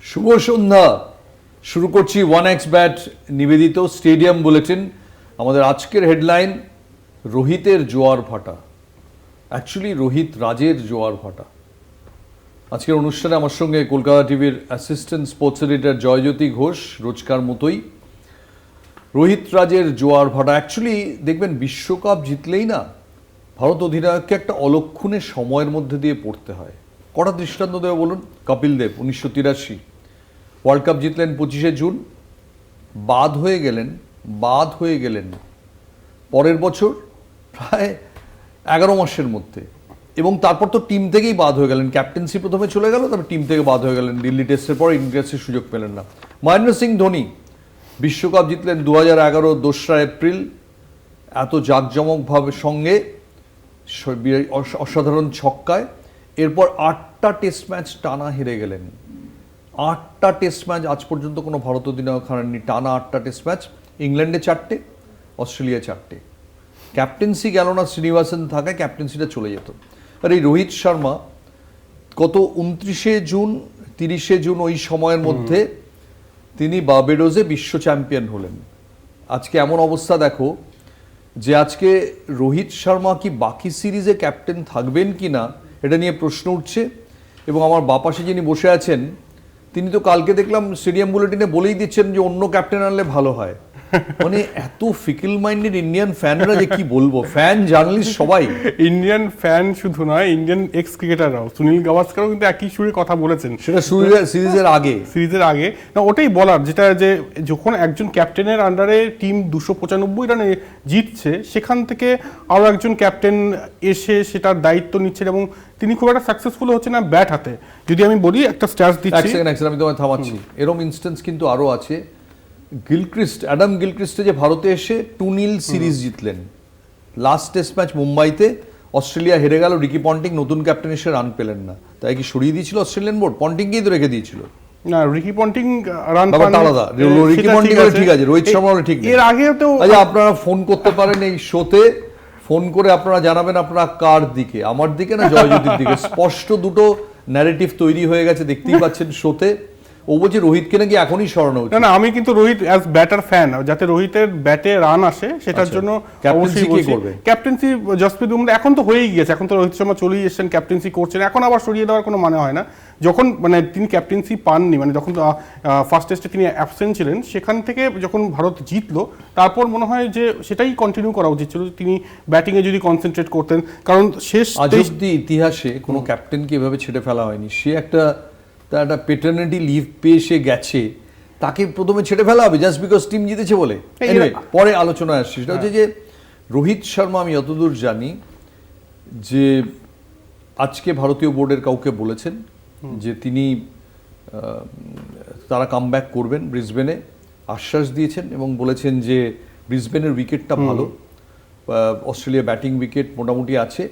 শুভ সন্ধ্যা। শুরু করছি one x bat নিবেদিত স্টেডিয়াম বুলেটিন। আমাদের আজকের হেডলাইন, রোহিতের জোয়ার ভাটা। অ্যাকচুয়ালি রোহিত রাজের জোয়ার ভাটা। আজকের অনুষ্ঠানে আমার সঙ্গে কলকাতা টিভির assistant sports editor Joyjyoti Ghosh, রোজকার মতোই। রোহিত রাজের জোয়ার ভাটা। অ্যাকচুয়ালি দেখবেন বিশ্বকাপ জিতলেই না ভারত অধিনায়ককে একটা অলক্ষণের সময়ের মধ্যে দিয়ে পড়তে হয়। কটা দৃষ্টান্ত দেব বলুন। কপিল দেব 1983 ওয়ার্ল্ড কাপ জিতলেন 25শে জুন, বাদ হয়ে গেলেন পরের বছর প্রায় 11 মাসের মধ্যে, এবং তারপর তো টিম থেকেই বাদ হয়ে গেলেন। ক্যাপ্টেন্সি প্রথমে চলে গেল, তারপর টিম থেকে বাদ হয়ে গেলেন। দিল্লি টেস্টের পর ইন্ডিয়াসের সুযোগ পেলেন না। মহেন্দ্র সিং ধোনি বিশ্বকাপ জিতলেন 2011 2রা এপ্রিল, এত জাঁকজমকভাবে সঙ্গে অসাধারণ ছক্কায়। এরপর 8টা টেস্ট ম্যাচ টানা হেরে গেলেন। 8টা টেস্ট ম্যাচ আজ পর্যন্ত কোনো ভারত অধিনায়ক হারেননি, টানা 8টা টেস্ট ম্যাচ। ইংল্যান্ডে 4টে, অস্ট্রেলিয়া 4টে। ক্যাপ্টেন্সি গেল না, শ্রীনিবাসন থাকায় ক্যাপ্টেন্সিটা চলে যেত। আর এই রোহিত শর্মা গত 29শে জুন 30শে জুন ওই সময়ের মধ্যে তিনি বার্বাডোসে বিশ্ব চ্যাম্পিয়ন হলেন। আজকে এমন অবস্থা দেখো যে আজকে রোহিত শর্মা কি বাকি সিরিজে ক্যাপ্টেন থাকবেন কি না এটা নিয়ে প্রশ্ন উঠছে। এবং আমার বাপাশে যিনি বসে আছেন তিনি তো কালকে দেখলাম স্টেডিয়াম বুলেটিনে বলেই দিচ্ছেন যে অন্য ক্যাপ্টেন আনলে ভালো হয়। মানে এত ফিকল মাইন্ডেড ইন্ডিয়ান ফ্যানরা যে কি বলবো, ফ্যান জার্নালিস্ট সবাই। ইন্ডিয়ান ফ্যান শুধু নয়, ইন্ডিয়ান এক্স ক্রিকেটাররাও, সুনীল গাভাস্করও কিন্তু একই সুরে কথা বলেছেন সেটা সিরিজের আগে না, ওটাই বলার, যেটা যে যখন একজন ক্যাপ্টেনের আন্ডারে টিম 295 রানে জিতছে, সেখান থেকে আরও একজন ক্যাপ্টেন এসে সেটার দায়িত্ব নিচ্ছেন এবং তিনি খুব একটা সাকসেসফুল হচ্ছে না ব্যাট হাতে। যদি আমি বলি একটা স্ট্যাটস দিচ্ছি, আমি তোমায় থামাচ্ছি। এরকম ইনস্টেন্স কিন্তু আরও আছে। অ্যাডাম গিলক্রিস্টে যে ভারতে এসে 2-0 সিরিজ জিতলেন। লাস্ট টেস্ট ম্যাচ মুম্বাইতে অস্ট্রেলিয়া হেরে গেল, রিকি পন্টিং নতুন ক্যাপ্টেন এসে রান পেলেন না, তাই কি সরিয়ে দিয়েছিল অস্ট্রেলিয়ান বোর্ড? পন্টিংকেই তো রেখে দিয়েছিল না, রিকি পন্টিং রান আলাদা। রিকি পন্টিং ঠিক আছে, রোহিত শর্মা ঠিক নেই। এর আগে তো আপনারা ফোন করতে পারেন এই শোতে, ফোন করে আপনারা জানাবেন আপনারা কার দিকে, আমার দিকে না জয়জ্যোতির দিকে। স্পষ্ট দুটো ন্যারেটিভ তৈরি হয়ে গেছে, দেখতেই পাচ্ছেন শোতে। ও বলছে রোহিতকে নাকি এখনই সরানো উচিত। না, আমি কিন্তু রোহিত অ্যাজ ব্যাটার ফ্যান, যাতে রোহিতের ব্যাটে রান আসে সেটার জন্য ক্যাপ্টেন্সি কি করবে? ক্যাপ্টেন্সি জসপ্রীত বুমরা এখন তো হয়েই গিয়েছে, এখন তো রোহিত শর্মা চলেই এসেছেন, ক্যাপ্টেন্সি করছেন, এখন আবার সরিয়ে দেওয়ার কোনো মানে হয় না। যখন মানে তিনি ক্যাপ্টেন্সি পাননি, মানে যখন ফার্স্ট টেস্টে তিনি অ্যাবসেন্ট ছিলেন, সেখান থেকে যখন ভারত জিতলো তারপর মনে হয় যে সেটাই কন্টিনিউ করা উচিত ছিল, তিনি ব্যাটিংয়ে যদি কনসেন্ট্রেট করতেন। কারণ শেষ ইতিহাসে কোনো ক্যাপ্টেনকে এভাবে ছেড়ে ফেলা হয়নি। সে একটা পেটার্নিটি লিভ পেয়ে সে গেছে, তাকে প্রথমে ছেড়ে ফেলা হবে জাস্ট বিকজ টিম জিতেছে বলে? পরে আলোচনায় আসছে। সেটা হচ্ছে যে রোহিত শর্মা, আমি যতদূর জানি যে আজকে ভারতীয় বোর্ডের কাউকে বলেছেন যে তিনি তারা কামব্যাক করবেন ব্রিসবেনে, আশ্বাস দিয়েছেন এবং বলেছেন যে ব্রিসবেনের উইকেটটা ভালো, অস্ট্রেলিয়া ব্যাটিং উইকেট মোটামুটি আছে,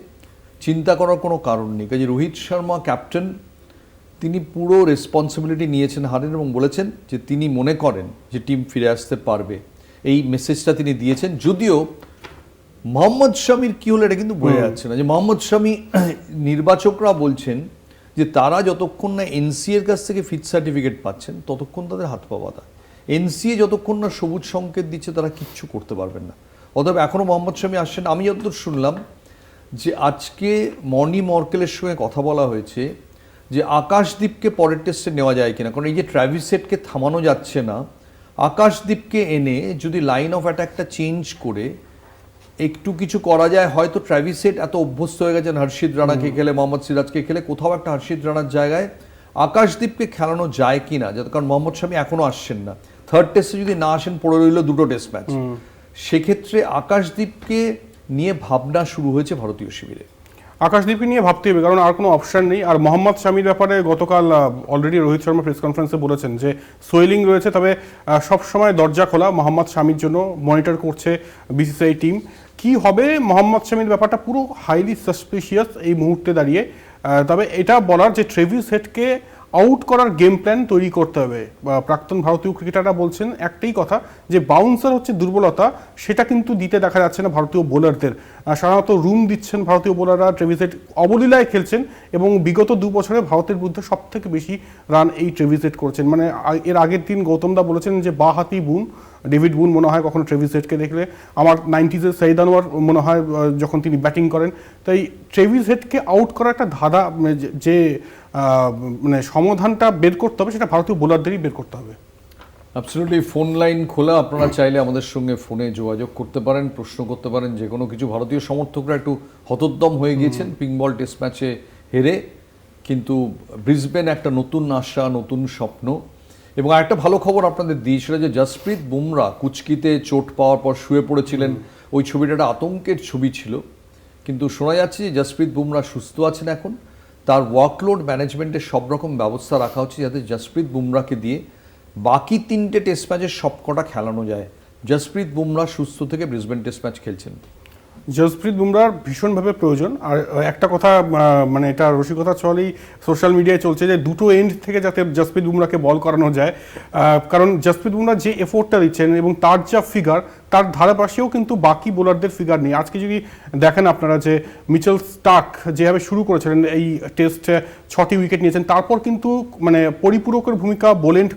চিন্তা করার কোনো কারণ নেই। কাজে রোহিত শর্মা ক্যাপ্টেন, তিনি পুরো রেসপন্সিবিলিটি নিয়েছেন হারের এবং বলেছেন যে তিনি মনে করেন যে টিম ফিরে আসতে পারবে। এই মেসেজটা তিনি দিয়েছেন। যদিও মোহাম্মদ শামির কী হলো এটা কিন্তু বোঝা যাচ্ছে না। যে মোহাম্মদ শামি, নির্বাচকরা বলছেন যে তারা যতক্ষণ না এনসিএ এর কাছ থেকে ফিট সার্টিফিকেট পাচ্ছেন ততক্ষণ তাদের হাত পা বাঁধা। এনসিএ যতক্ষণ না সবুজ সংকেত দিচ্ছে তারা কিচ্ছু করতে পারবেন না। অতএব এখনও মোহাম্মদ শামি আসছেন। আমি যতদূর শুনলাম যে আজকে মর্নি মর্কেলের সঙ্গে কথা বলা হয়েছে যে আকাশদীপকে পরের টেস্টে নেওয়া যায় কিনা, কারণ এই যে ট্র্যাভিস হেডকে থামানো যাচ্ছে না, আকাশদীপকে এনে যদি লাইন অফ অ্যাটাকটা চেঞ্জ করে একটু কিছু করা যায়, হয়তো ট্র্যাভিস হেড এত অভ্যস্ত হয়ে গেছেন হর্ষিত রানাকে খেলে, মোহাম্মদ সিরাজকে খেলে, কোথাও একটা হর্ষিত রানার জায়গায় আকাশদীপকে খেলানো যায় কিনা, যাতে, কারণ মোহাম্মদ শামি এখনও আসছেন না। থার্ড টেস্টে যদি না আসেন পড়ে রইল 2টো টেস্ট ম্যাচ। সেক্ষেত্রে আকাশদীপকে নিয়ে ভাবনা শুরু হয়েছে ভারতীয় শিবিরে। আকাশদীপকে নিয়ে ভাবতে হবে, কারণ আর কোনো অপশন নেই। আর মোহাম্মদ শামির ব্যাপারে গতকাল অলরেডি রোহিত শর্মা প্রেস কনফারেন্সে বলেছেন যে সোয়েলিং রয়েছে, তবে সবসময় দরজা খোলা মোহাম্মদ শামির জন্য, মনিটর করছে বিসিসিআই টিম। কি হবে মোহাম্মদ শামির ব্যাপারটা পুরো হাইলি সাসপিশিয়াস এই মুহূর্তে দাঁড়িয়ে। তবে এটা বলার যে ট্রেভিস হেডকে আউট করার গেম প্ল্যান তৈরি করতে হবে। প্রাক্তন ভারতীয় ক্রিকেটাররা বলছেন একটাই কথা, যে বাউন্সার হচ্ছে দুর্বলতা, সেটা কিন্তু দিতে দেখা যাচ্ছে না ভারতীয় বোলারদের। সাধারণত রুম দিচ্ছেন ভারতীয় বোলাররা, ট্রেভিস হেড অবলীলায় খেলছেন এবং বিগত 2 বছরে ভারতের বিরুদ্ধে সব থেকে বেশি রান এই ট্রেভিস হেড করেছেন। মানে এর আগের দিন গৌতম দা বলেছেন যে বাহাতি বুন, ডেভিড বুন মনে হয় কখনো ট্রেভিস হেডকে দেখলে আমার 90s সঈদ আনোয়ার মনে হয় যখন তিনি ব্যাটিং করেন। তাই ট্রেভিস হেডকে আউট করার একটা ধাঁধা, যে মানে সমাধানটা বের করতে হবে, সেটা ভারতীয় বোলারদেরই বের করতে হবে। অ্যাবসলিউটলি। ফোন লাইন খোলা, আপনারা চাইলে আমাদের সঙ্গে ফোনে যোগাযোগ করতে পারেন, প্রশ্ন করতে পারেন যে কোনো কিছু। ভারতীয় সমর্থকরা একটু হতোদ্যম হয়ে গিয়েছেন পিঙ্ক বল টেস্ট ম্যাচে হেরে, কিন্তু ব্রিসবেন একটা নতুন আশা, নতুন স্বপ্ন। এবং আরেকটা ভালো খবর আপনাদের দিই, সেটা যে জসপ্রীত বুমরা কুচকিতে চোট পাওয়ার পর শুয়ে পড়েছিলেন, ওই ছবিটা একটা আতঙ্কের ছবি ছিল, কিন্তু শোনা যাচ্ছে যে জসপ্রীত বুমরা সুস্থ আছেন এখন। তার ওয়ার্কলোড ম্যানেজমেন্টের সব রকম ব্যবস্থা রাখা হচ্ছে যাতে জসপ্রীত বুমরাকে দিয়ে বাকি 3টে টেস্ট ম্যাচের সবকটা খেলানো যায়। জসপ্রীত বুমরা সুস্থ থেকে ব্রিসবেন টেস্ট ম্যাচ খেলছেন। জসপ্রীত বুমরার ভীষণভাবে প্রয়োজন। আর একটা কথা, মানে এটা রসিকতা চলেই সোশ্যাল মিডিয়ায় চলছে, যে দুটো এন্ড থেকে যাতে জসপ্রীত বুমরাকে বল করানো যায়, কারণ জসপ্রীত বুমরা যে এফোর্টটা দিচ্ছেন এবং তার যা ফিগার, তার ধারে পাশেও কিন্তু বাকি বোলারদের ফিগার নেই। আজকে যদি দেখেন আপনারা যে মিচেল স্টার্ক যেভাবে শুরু করেছিলেন এই টেস্টে, 6টি উইকেট নিয়েছেন, তারপর কিন্তু মানে পরিপূরকের ভূমিকা বোলেন্ড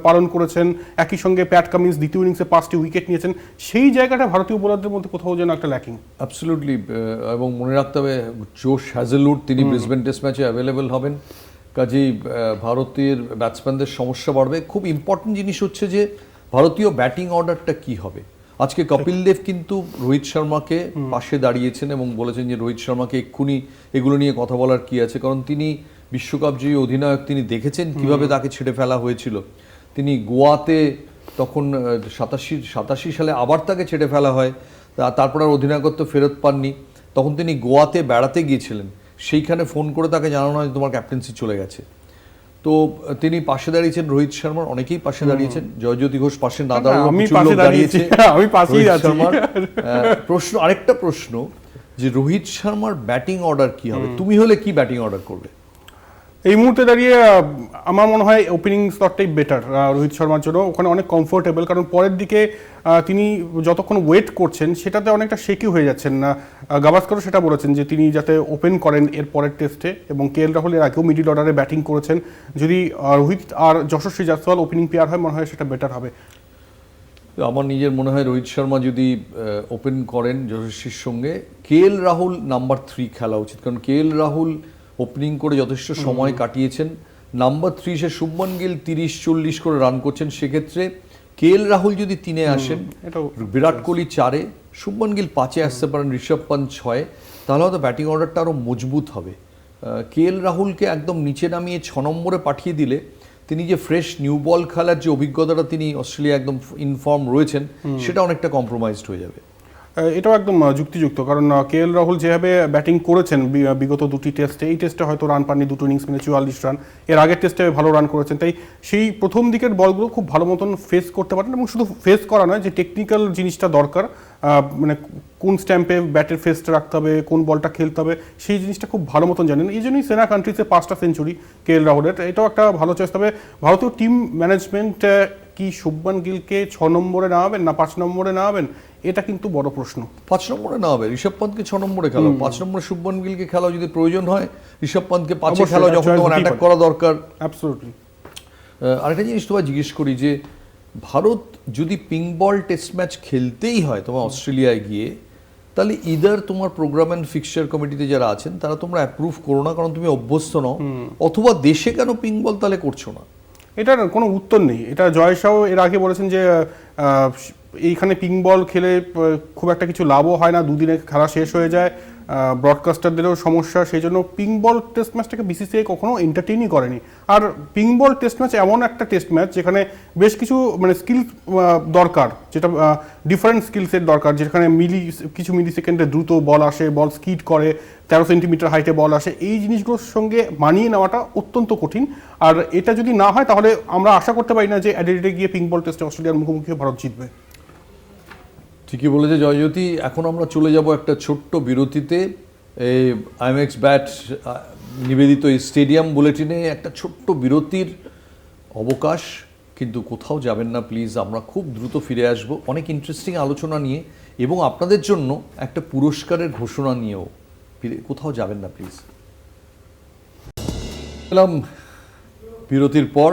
পালন করেছেন, একই সঙ্গে প্যাট কামিন্স দ্বিতীয় ইনিংসে 5টি উইকেট নিয়েছেন। সেই জায়গাটা ভারতীয় বোলারদের মধ্যে কোথাও যেন একটা ল্যাকিং। অ্যাবসলিউটলি। এবং মনে রাখতে হবে জোশ হ্যাজেলউড তিনি ব্রিসবেন টেস্ট ম্যাচে অ্যাভেলেবেল হবেন, কাজেই ভারতের ব্যাটসম্যানদের সমস্যা বাড়বে। খুব ইম্পর্টেন্ট জিনিস হচ্ছে যে ভারতীয় ব্যাটিং অর্ডারটা কি হবে। আজকে কপিল দেব কিন্তু রোহিত শর্মাকে পাশে দাঁড়িয়েছেন এবং বলেছেন যে রোহিত শর্মাকে এক্ষুনি এগুলো নিয়ে কথা বলার কি আছে, কারণ তিনি বিশ্বকাপ জয়ী অধিনায়ক, তিনি দেখেছেন কিভাবে তাকে ছেড়ে ফেলা হয়েছিল। তিনি গোয়াতে তখন 87 সালে আবার তাকে ছেড়ে ফেলা হয়, তারপর আর অধিনায়কত্ব ফেরত পাননি। তখন তিনি গোয়াতে বেড়াতে গিয়েছিলেন, সেইখানে ফোন করে তাকে জানানো হয় তোমার ক্যাপ্টেন্সি চলে গেছে। তো তিনি পাশে দাঁড়িয়েছেন রোহিত শর্মার, অনেকেই পাশে দাঁড়িয়েছেন, জয়জ্যোতি ঘোষ পাশে না দাঁড়ানো দাঁড়িয়েছে। প্রশ্ন, আরেকটা প্রশ্ন, যে রোহিত শর্মার ব্যাটিং অর্ডার কি হবে? তুমি হলে কি ব্যাটিং অর্ডার করবে? এই মুহূর্তে দাঁড়িয়ে আমার মনে হয় ওপেনিং স্লটটাই বেটার রোহিত শর্মার জন্য। ওখানে অনেক কমফোর্টেবল, কারণ পরের দিকে তিনি যতক্ষণ ওয়েট করছেন সেটাতে অনেকটা শেকি হয়ে যাচ্ছেন। গাভাস্করও সেটা বলেছেন যে তিনি যাতে ওপেন করেন এর পরের টেস্টে, এবং কে এল রাহুল এর আগেও মিডিল অর্ডারে ব্যাটিং করেছেন। যদি রোহিত আর যশস্বী জয়সওয়াল ওপেনিং পেয়ার হয়, মনে হয় সেটা বেটার হবে। আমার নিজের মনে হয় রোহিত শর্মা যদি ওপেন করেন যশস্বীর সঙ্গে, কে এল রাহুল নাম্বার 3 খেলা উচিত, কারণ কে এল রাহুল ওপেনিং করে যথেষ্ট সময় কাটিয়েছেন। নাম্বার 3 সে শুভমন গিল 30-40 করে রান করছেন, সেক্ষেত্রে কে এল রাহুল যদি 3-এ আসেন, বিরাট কোহলি 4-এ, শুভমন গিল 5-এ আসতে পারেন, ঋষভ পান্ত 6-এ, তাহলে হয়তো ব্যাটিং অর্ডারটা আরও মজবুত হবে। কে এল রাহুলকে একদম নিচে নামিয়ে 6 নম্বরে পাঠিয়ে দিলে তিনি যে ফ্রেশ নিউ বল খেলার যে অভিজ্ঞতাটা তিনি অস্ট্রেলিয়া একদম ইনফর্ম রয়েছেন, সেটা অনেকটা কম্প্রোমাইজড হয়ে যাবে। এটাও একদম যুক্তিযুক্ত, কারণ কে এল রাহুল যেভাবে ব্যাটিং করেছেন বিগত 2টি টেস্টে, এই টেস্টে হয়তো রান পাননি, 2 ইনিংস মিলে 44 রান, এর আগের টেস্টে ভালো রান করেছেন। তাই সেই প্রথম দিকের বলগুলো খুব ভালো মতন ফেস করতে পারেন, এবং শুধু ফেস করা নয়, যে টেকনিক্যাল জিনিসটা দরকার, মানে কোন স্ট্যাম্পে ব্যাটের ফেসটা রাখতে হবে, কোন বলটা খেলতে হবে, সেই জিনিসটা খুব ভালো মতন জানেন। এই জন্যই সেনা কান্ট্রিজে 5টা সেঞ্চুরি কে এল রাহুলের, এটাও একটা ভালো চয়েস। তবে ভারতীয় টিম ম্যানেজমেন্ট কি শুভমন গিলকে 6 নম্বরে নামাবেন না 5 নম্বরে নামাবেন, এটা কিন্তু বড় প্রশ্ন। 5 নম্বরে না হবে, ঋষভ পন্তকে 6 নম্বরে খেলাও, 5 নম্বরে শুভমন গিলকে খেলাও, যদি প্রয়োজন হয় ঋষভ পন্তকে 5-এ খেলাও যখন তোমার অ্যাটাক করা দরকার। অ্যাবসলিউটলি। আরেকটা জিনিস তোমায় জিজ্ঞেস করি, যে ভারত যদি পিঙ্ক বল টেস্ট ম্যাচ খেলতেই হয় তোমার অস্ট্রেলিয়ায় গিয়ে, তাহলে ইদার তোমার প্রোগ্রাম অ্যান্ড ফিক্সচার কমিটিতে যারা আছেন তারা তোমরা অ্যাপ্রুভ করো না, কারণ তুমি অভ্যস্ত নও, অথবা দেশে কেন পিঙ্ক বল তাহলে করছো না? এটার কোনো উত্তর নেই। এটা জয় শাহ এর আগে বলেছেন যে এইখানে পিঙ্ক বল খেলে খুব একটা কিছু লাভও হয় না, 2 দিনে খেলা শেষ হয়ে যায়, ব্রডকাস্টারদেরও সমস্যা, সেই জন্য পিঙ্ক বল টেস্ট ম্যাচটাকে বিসিসিআই কখনো এন্টারটেইনই করেনি। আর পিঙ্ক বল টেস্ট ম্যাচ এমন একটা টেস্ট ম্যাচ যেখানে বেশ কিছু মানে স্কিল দরকার, যেটা ডিফারেন্ট স্কিলসের দরকার, যেখানে কিছু মিলি সেকেন্ডে দ্রুত বল আসে, বল স্কিড করে, 13 সেন্টিমিটার হাইটে বল আসে, এই জিনিসগুলোর সঙ্গে মানিয়ে নেওয়াটা অত্যন্ত কঠিন। আর এটা যদি না হয়, তাহলে আমরা আশা করতে পারি না যে অ্যাডিলেডে গিয়ে পিঙ্ক বল টেস্টে অস্ট্রেলিয়ার মুখোমুখি ভারত জিতবে। ঠিকই বলেছে জয়জ্যোতি। এখন আমরা চলে যাব একটা ছোট্ট বিরতিতে। এই আইএমএক্স ব্যাট নিবেদিত এই স্টেডিয়াম বুলেটিনে একটা ছোট্ট বিরতির অবকাশ, কিন্তু কোথাও যাবেন না প্লিজ। আমরা খুব দ্রুত ফিরে আসব অনেক ইন্টারেস্টিং আলোচনা নিয়ে এবং আপনাদের জন্য একটা পুরস্কারের ঘোষণা নিয়েও। কোথাও যাবেন না প্লিজ। এলাম বিরতির পর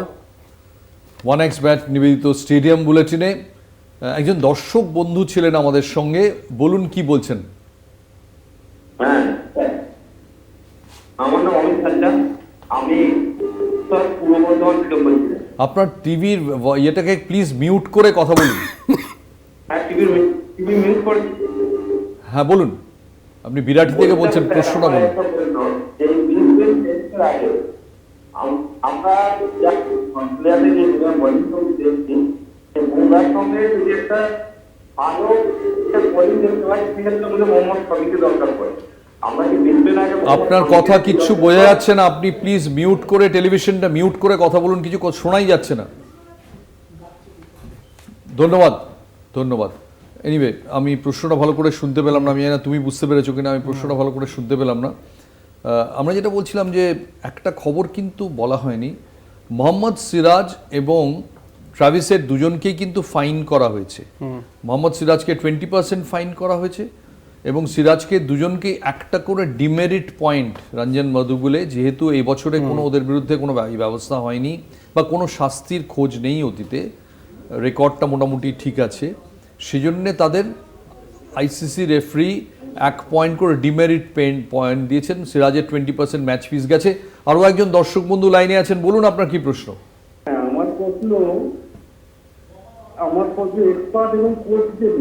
1x ব্যাট নিবেদিত স্টেডিয়াম বুলেটিনে। একজন দর্শক বন্ধু ছিলেন আমাদের সঙ্গে, বলুন কি বলছেন। হ্যাঁ, আমার নাম অমিত হাজরা, আমি পূর্ব বর্ধমান থেকে বলছি। আপনার টিভির ইয়েটাকে প্লিজ মিউট করে কথা বলুন। হ্যাঁ, টিভি মিউট করে। হ্যাঁ বলুন, আপনি বিরাটি থেকে বলছেন, প্রশ্নটা বলুন। এই ব্রিসবেন টেস্টের আগে আমরা যা প্লেয়ারদের যে বোলিং সঙ্গে দেখছি, সেই বুমরার সঙ্গে যদি একটা ভালো বোলিং দেখতে হয়, সেক্ষেত্রে আমাদের মোহাম্মদ শমিকে দরকার পড়ে। আমরা কি ব্রিসবেন আগে আপনার কথা কিচ্ছু বোঝা যাচ্ছে না, আপনি প্লিজ মিউট করে, টেলিভিশনটা মিউট করে কথা বলুন, কিছু শোনাই যাচ্ছে না। ধন্যবাদ ধন্যবাদ। এনিওয়ে, আমি প্রশ্নটা ভালো করে শুনতে পেলাম না, আমি জানি না তুমি বুঝতে পেরেছো কিনা, আমি প্রশ্নটা ভালো করে শুনতে পেলাম না। আমরা যেটা বলছিলাম যে একটা খবর কিন্তু বলা হয়নি, মোহাম্মদ সিরাজ এবং ট্রাভিসের দুজনকেই কিন্তু ফাইন করা হয়েছে। মোহাম্মদ সিরাজকে 20% ফাইন করা হয়েছে এবং সিরাজকে দুজনকেই একটা করে ডিমেরিট পয়েন্ট রঞ্জন মধুগুলে, যেহেতু এই বছরে কোনো ওদের বিরুদ্ধে কোনো ব্যবস্থা হয়নি বা কোনো শাস্তির খোঁজ নেই অতীতে, রেকর্ডটা মোটামুটি ঠিক আছে, সেজন্যে তাদের আইসিসি রেফারি 1 পয়েন্ট করে ডিমেরিট পয়েন্ট দিয়েছেন। সিরাজের 20% ম্যাচ ফিস গেছে। আরও একজন দর্শক বন্ধু লাইনে আছেন, বলুন আপনার কি প্রশ্ন। হ্যাঁ, আমার প্রশ্ন এক্সপার্ট এবং কোচদের।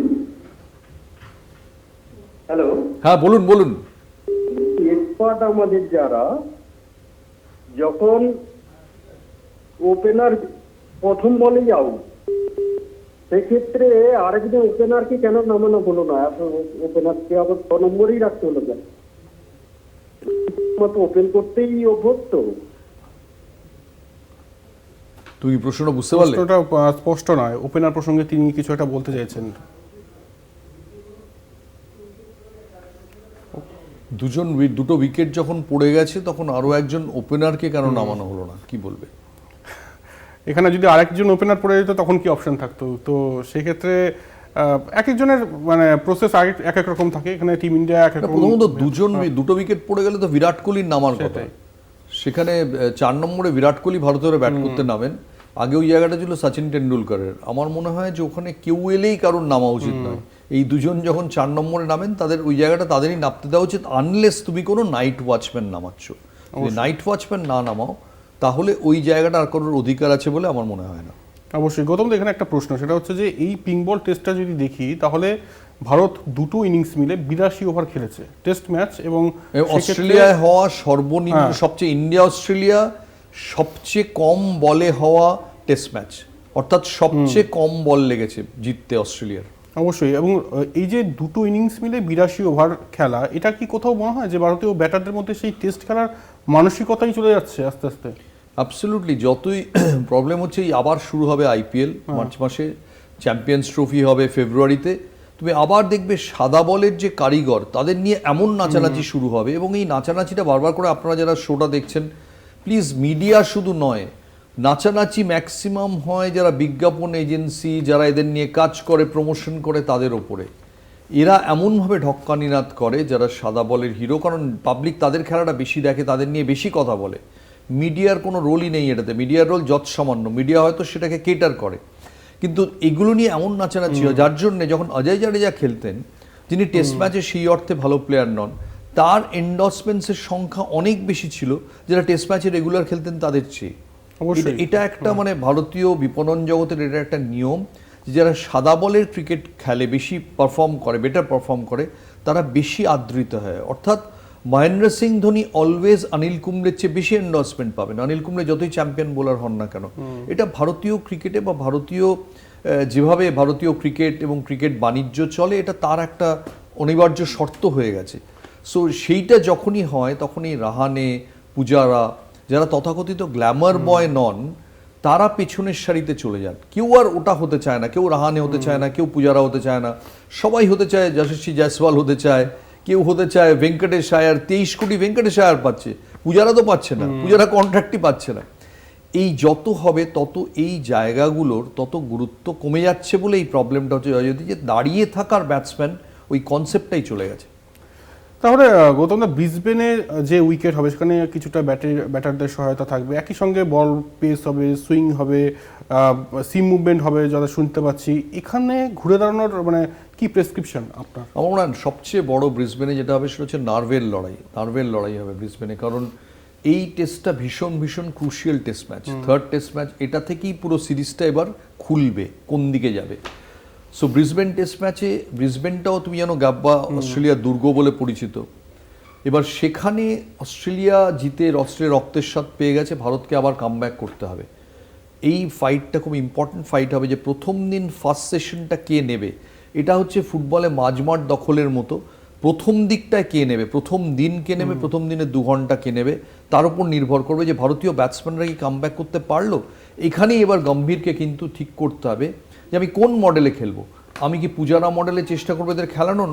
হ্যালো, হ্যাঁ বলুন বলুন। এক্সপার্ট আমাদের যারা, যখন ওপেনার প্রথম বলেই আউট, সেক্ষেত্রে আরেকজন ওপেনারকে কেন নামানো হলো না? ওপেনারকে আবার 6 নম্বরেই রাখতে হলো কেন? ওপেন করতেই অভ্যস্ত। তুমি প্রশ্নটা বুঝতে পারলে? প্রশ্নটা স্পষ্ট নয়, ওপেনার প্রসঙ্গে তিনি কিছু একটা বলতে চাইছেন। দুটো উইকেট যখন পড়ে গেছে তখন আরো একজন ওপেনারকে কেন নামানো হলো না, কি বলবে? এখানে যদি আরেকজন ওপেনার পড়ে যেত তখন কি অপশন থাকতো? তো সেক্ষেত্রে এক একজনের মানে প্রসেস এক এক রকম থাকে। এখানে টিম ইন্ডিয়া এক এক রকম। প্রথমত দুটো উইকেট পড়ে গেলে তো বিরাট কোহলির নামার কথা। সেখানে 4 নম্বরে বিরাট কোহলি ভারতের ব্যাট করতে নামেন, আগে ওই জায়গাটা ছিল সচিন টেন্ডুলকারের। আমার মনে হয় যে ওখানে কেউ এলেই কারোর নামা উচিত নয়। এই দুজন যখন 4 নম্বরে নামেন, তাদের ওই জায়গাটা তাদেরই নামতে দেওয়া উচিত, আনলেস তুমি কোনো নাইট ওয়াচম্যান নামাচ্ছ। যদি নাইট ওয়াচম্যান না নামাও তাহলে ওই জায়গাটা আর কারোর অধিকার আছে বলে আমার মনে হয় না। অবশ্যই। গৌতম, এখানে একটা প্রশ্ন, সেটা হচ্ছে যে এই পিঙ্ক বল টেস্টটা যদি দেখি, তাহলে ভারত দুটো ইনিংস মিলে 82 ওভার খেলেছে টেস্ট ম্যাচ, এবং অস্ট্রেলিয়ায় হওয়া সর্বনিম্ন, সবচেয়ে ইন্ডিয়া অস্ট্রেলিয়া সবচেয়ে কম বলে হওয়া টেস্ট ম্যাচ, অর্থাৎ সবচেয়ে কম বল লেগেছে জিততে অস্ট্রেলিয়ার। অবশ্যই। এবং এই যে দুটো ইনিংস মিলে 82 ওভার খেলা, এটা কি কোথাও মনে হয় যে ভারতীয় ব্যাটারদের মধ্যে সেই টেস্ট খেলার মানসিকতাই চলে যাচ্ছে আস্তে আস্তে? অ্যাবসলিউটলি। যতই প্রবলেম হচ্ছে, আবার শুরু হবে আইপিএল মার্চ মাসে, চ্যাম্পিয়ন্স ট্রফি হবে ফেব্রুয়ারিতে, তুমি আবার দেখবে সাদা বলের যে কারিগর তাদের নিয়ে এমন নাচানাচি শুরু হবে। এবং এই নাচানাচিটা বারবার করে, আপনারা যারা শোটা দেখছেন প্লিজ, মিডিয়া শুধু নয়, নাচানাচি ম্যাক্সিমাম হয় যারা বিজ্ঞাপন এজেন্সি, যারা এদের নিয়ে কাজ করে, প্রমোশন করে, তাদের ওপরে। এরা এমনভাবে ঢক্কানিনাদ করে যারা সাদা বলের হিরো, কারণ পাবলিক তাদের খেলাটা বেশি দেখে, তাদের নিয়ে বেশি কথা বলে। মিডিয়ার কোনো রোলই নেই এটাতে, মিডিয়ার রোল যৎসামান্য, মিডিয়া হয়তো সেটাকে কেটার করে, কিন্তু এগুলো নিয়ে এমন নাচানাচি হয়, যার জন্যে যখন অজয় জাডেজা খেলতেন, যিনি টেস্ট ম্যাচে সেই অর্থে ভালো প্লেয়ার নন, তার এন্ডোর্সমেন্টসের সংখ্যা অনেক বেশি ছিল যারা টেস্ট ম্যাচে রেগুলার খেলতেন তাদের চেয়ে। এটা একটা মানে ভারতীয় বিপণন জগতের এটা একটা নিয়ম, যে যারা সাদা বলের ক্রিকেট খেলে, বেশি পারফর্ম করে, বেটার পারফর্ম করে, তারা বেশি আদৃত হয়। অর্থাৎ মহেন্দ্র সিং ধোনি অলওয়েজ অনিল কুম্বলের চেয়ে বেশি এন্ডোর্সমেন্ট পাবেন, অনিল কুম্বলে যতই চ্যাম্পিয়ন বোলার হন না কেন। এটা ভারতীয় ক্রিকেটে বা ভারতীয় যেভাবে ভারতীয় ক্রিকেট এবং ক্রিকেট বাণিজ্য চলে, এটা তার একটা অনিবার্য শর্ত হয়ে গেছে। সো সেইটা যখনই হয়, তখনই রাহানে, পূজারা, যারা তথাকথিত গ্ল্যামার বয় নন, তারা পেছনের সারিতে চলে যান। কেউ আর ওটা হতে চায় না, কেউ রাহানে হতে চায় না, কেউ পূজারা হতে চায় না, সবাই হতে চায় যশস্বী জয়সওয়াল হতে চায়, কেউ হতে চায় ভেঙ্কটেশ আয়ার, 23 কোটি ভেঙ্কটেশ আয়ার পাচ্ছে, পূজারা তো পাচ্ছে না, পূজারা কন্ট্রাক্টই পাচ্ছে না। এই যত হবে তত এই জায়গাগুলোর তত গুরুত্ব কমে যাচ্ছে বলে এই প্রবলেমটা হচ্ছে জয়জ্যোতি, যে দাঁড়িয়ে থাকার ব্যাটসম্যান ওই কনসেপ্টটাই চলে গেছে। তাহলে গৌতম দা, ব্রিসবেনে যে উইকেট হবে সেখানে কিছুটা ব্যাটারদের সহায়তা থাকবে, একই সঙ্গে বল পেস হবে, সুইং হবে, সিম মুভমেন্ট হবে যারা শুনতে পাচ্ছি, এখানে ঘুরে দাঁড়ানোর মানে কি প্রেসক্রিপশন আপনার? আমার মনে হয় সবচেয়ে বড় ব্রিসবেনে যেটা হবে সেটা হচ্ছে নার্ভের লড়াই হবে ব্রিসবেনে। কারণ এই টেস্টটা ভীষণ ভীষণ crucial test match, third test match, এটা থেকেই পুরো সিরিজটা এবার খুলবে কোন দিকে যাবে। সো ব্রিসবেন টেস্ট ম্যাচে, ব্রিসবেনটাও তুমি জানো গাব্বা অস্ট্রেলিয়ার দুর্গ বলে পরিচিত। এবার সেখানে অস্ট্রেলিয়া জিতে, অস্ট্রেলিয়া রক্তের স্বাদ পেয়ে গেছে, ভারতকে আবার কামব্যাক করতে হবে। এই ফাইটটা খুব ইম্পর্টেন্ট ফাইট হবে, যে প্রথম দিন ফার্স্ট সেশনটা কে নেবে। এটা হচ্ছে ফুটবলে মাঝমাঠ দখলের মতো, প্রথম দিকটায় কে নেবে, প্রথম দিন কে নেবে, প্রথম দিনে 2 ঘন্টা কে নেবে, তার উপর নির্ভর করবে যে ভারতীয় ব্যাটসম্যানরা কি কামব্যাক করতে পারলো। এখানেই এবার গম্ভীরকে কিন্তু ঠিক করতে হবে যে আমি কোন মডেলে খেলবো। আমি কি পূজারা মডেলে চেষ্টা করবো এদের খেলানোর,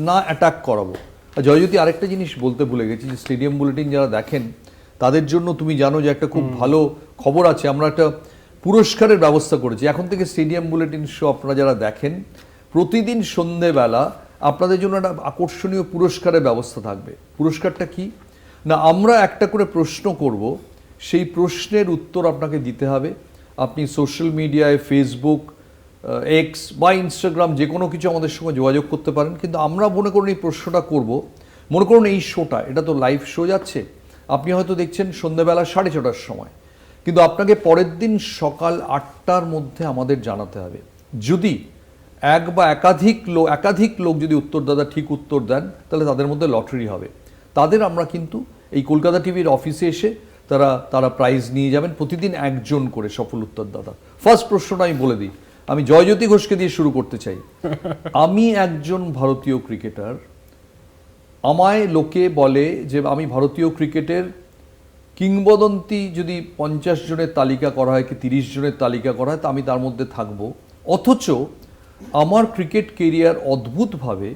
না অ্যাটাক করাবো। আর জয়জ্যোতি, আরেকটা জিনিস বলতে ভুলে গেছি, যে স্টেডিয়াম বুলেটিন যারা দেখেন তাদের জন্য তুমি জানো যে একটা খুব ভালো খবর আছে, আমরা একটা পুরস্কারের ব্যবস্থা করেছি। এখন থেকে স্টেডিয়াম বুলেটিন শো আপনারা যারা দেখেন, প্রতিদিন সন্ধেবেলা আপনাদের জন্য একটা আকর্ষণীয় পুরস্কারের ব্যবস্থা থাকবে। পুরস্কারটা কি না, আমরা একটা করে প্রশ্ন করব, সেই প্রশ্নের উত্তর আপনাকে দিতে হবে। আপনি সোশ্যাল মিডিয়ায়, ফেসবুক, এক্স বা ইনস্টাগ্রাম, যে কোনো কিছু আমাদের সঙ্গে যোগাযোগ করতে পারেন। কিন্তু আমরা মনে করুন এই প্রশ্নটা করব, মনে করুন এই শোটা, এটা তো লাইভ শো যাচ্ছে, আপনি হয়তো দেখছেন সন্ধ্যেবেলা 6:30টার সময়, কিন্তু আপনাকে পরের দিন সকাল 8টার মধ্যে আমাদের জানাতে হবে। যদি এক বা একাধিক লোক যদি উত্তরদাতা ঠিক উত্তর দেন, তাহলে তাদের মধ্যে লটারি হবে। তাদের আমরা কিন্তু এই কলকাতা টিভির অফিসে এসে তারা প্রাইজ নিয়ে যাবেন, প্রতিদিন একজন করে সফল উত্তরদাতা। ফার্স্ট প্রশ্নটা আমি বলে দিই, আমি জয়জ্যোতি ঘোষকে দিয়ে শুরু করতে চাই। আমি একজন ভারতীয় ক্রিকেটার, আমায় লোকে বলে যে আমি ভারতীয় ক্রিকেটের কিংবদন্তি যদি 50 জনের তালিকা করা হয় কি 30 জনের তালিকা করা হয়, তা আমি তার মধ্যে থাকব। অথচ আমার ক্রিকেট কেরিয়ার অদ্ভুতভাবে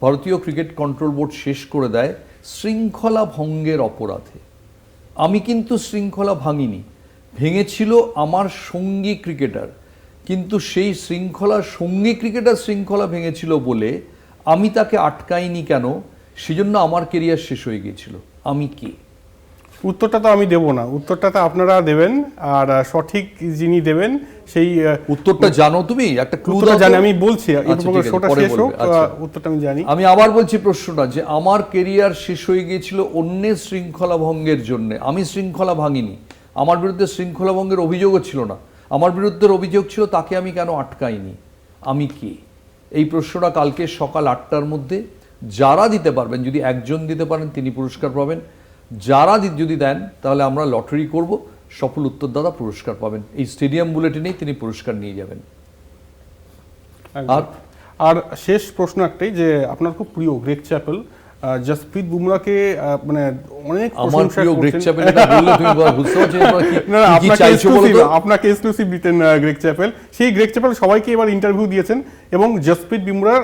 ভারতীয় ক্রিকেট কন্ট্রোল বোর্ড শেষ করে দেয় শৃঙ্খলা ভঙ্গের অপরাধে। আমি কিন্তু শৃঙ্খলা ভাঙিনি, ভেঙেছিল আমার সঙ্গী ক্রিকেটার। কিন্তু সেই সঙ্গী ক্রিকেটার শৃঙ্খলা ভেঙেছিল বলে আমি তাকে আটকাইনি কেন, সেজন্য আমার কেরিয়ার শেষ হয়ে গিয়েছিল। আমি কে? উত্তরটা তো আমি দেব না, উত্তরটা তো আপনারা দেবেন, আর সঠিক যিনি দেবেন সেই উত্তরটা জানো তুমি? একটা ক্লু উত্তরটা দাও। জানি, আমি বলছি আচ্ছা, ঠিক আছে, শোটা পরে শেষ হোক, বলবে। আচ্ছা। উত্তরটা আমি জানি। আমি আবার বলছি প্রশ্নটা, যে আমার কেরিয়ার শেষ হয়ে গিয়েছিল অন্যের শৃঙ্খলা ভঙ্গের জন্য। আমি শৃঙ্খলা ভাঙিনি, আমার বিরুদ্ধে শৃঙ্খলা ভঙ্গের অভিযোগও ছিল না, আমার বিরুদ্ধে অভিযোগ ছিল তাকে আমি কেন আটকাইনি। আমি কে? এই প্রশ্নটা কালকে সকাল 8টার মধ্যে যারা দিতে পারবেন, যদি একজন দিতে পারেন তিনি পুরস্কার পাবেন, যারা যদি দেন তাহলে আমরা লটারি করব, সফল উত্তরদাতা পুরস্কার পাবেন। এই স্টেডিয়াম বুলেটিনেই তিনি পুরস্কার নিয়ে যাবেন। আর শেষ প্রশ্ন একটাই, যে আপনার খুব প্রিয় গ্রেগ চ্যাপেল, জসপ্রীত বুমরাকে মানে অনেক আমার প্রশংসা প্রিয় গ্রেগ করছেন। চ্যাপেল, এটা বললে তুমি বুঝতে পারছো না, কি চাইছো বলো তো? আপনাকে এক্সক্লুসিভ দিতেন গ্রেগ চ্যাপেল। সেই গ্রেগ চ্যাপেল সবাইকে এবার ইন্টারভিউ দিয়েছেন এবং জসপ্রীত বুমরার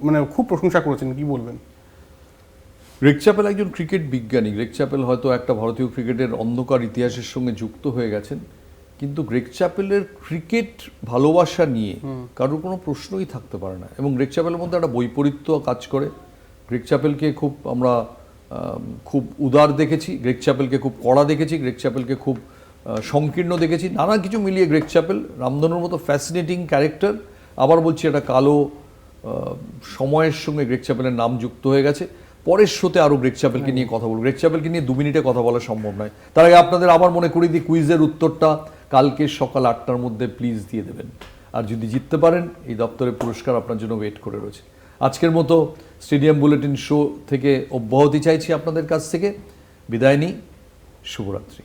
মানে খুব প্রশংসা করেছেন, কি বলবেন? গ্রেগ চ্যাপেল একজন ক্রিকেট বিজ্ঞানী। গ্রেগ চ্যাপেল হয়তো একটা ভারতীয় ক্রিকেটের অন্ধকার ইতিহাসের সঙ্গে যুক্ত হয়ে গেছেন, কিন্তু গ্রেগ চ্যাপেলের ক্রিকেট ভালোবাসা নিয়ে কারোর কোনো প্রশ্নই থাকতে পারে না। এবং গ্রেগ চ্যাপেলের মধ্যে একটা বৈপরীত্য কাজ করে। গ্রেগ চ্যাপেলকে আমরা খুব উদার দেখেছি, গ্রেগ চ্যাপেলকে খুব কড়া দেখেছি, গ্রেগ চ্যাপেলকে খুব সংকীর্ণ দেখেছি, নানা কিছু মিলিয়ে গ্রেগ চ্যাপেল রামধনুর মতো ফ্যাসিনেটিং ক্যারেক্টার। আবার বলছি, একটা কালো সময়ের সঙ্গে গ্রেগ চ্যাপেলের নাম যুক্ত হয়ে গেছে। পরের শোতে আরও গ্রেগ চ্যাপেলকে নিয়ে কথা বলবো। গ্রেগ চ্যাপেলকে নিয়ে 2 মিনিটে কথা বলা সম্ভব নয়। তার আগে আপনাদের আবার মনে করিয়ে দিই, কুইজের উত্তরটা কালকে সকাল 8টার মধ্যে প্লিজ দিয়ে দেবেন। আর যদি জিততে পারেন, এই দপ্তরের পুরস্কার আপনার জন্য ওয়েট করে রয়েছে। আজকের মতো স্টেডিয়াম বুলেটিন শো থেকে অব্যাহতি চাইছি আপনাদের কাছ থেকে। বিদায় নিই, শুভরাত্রি।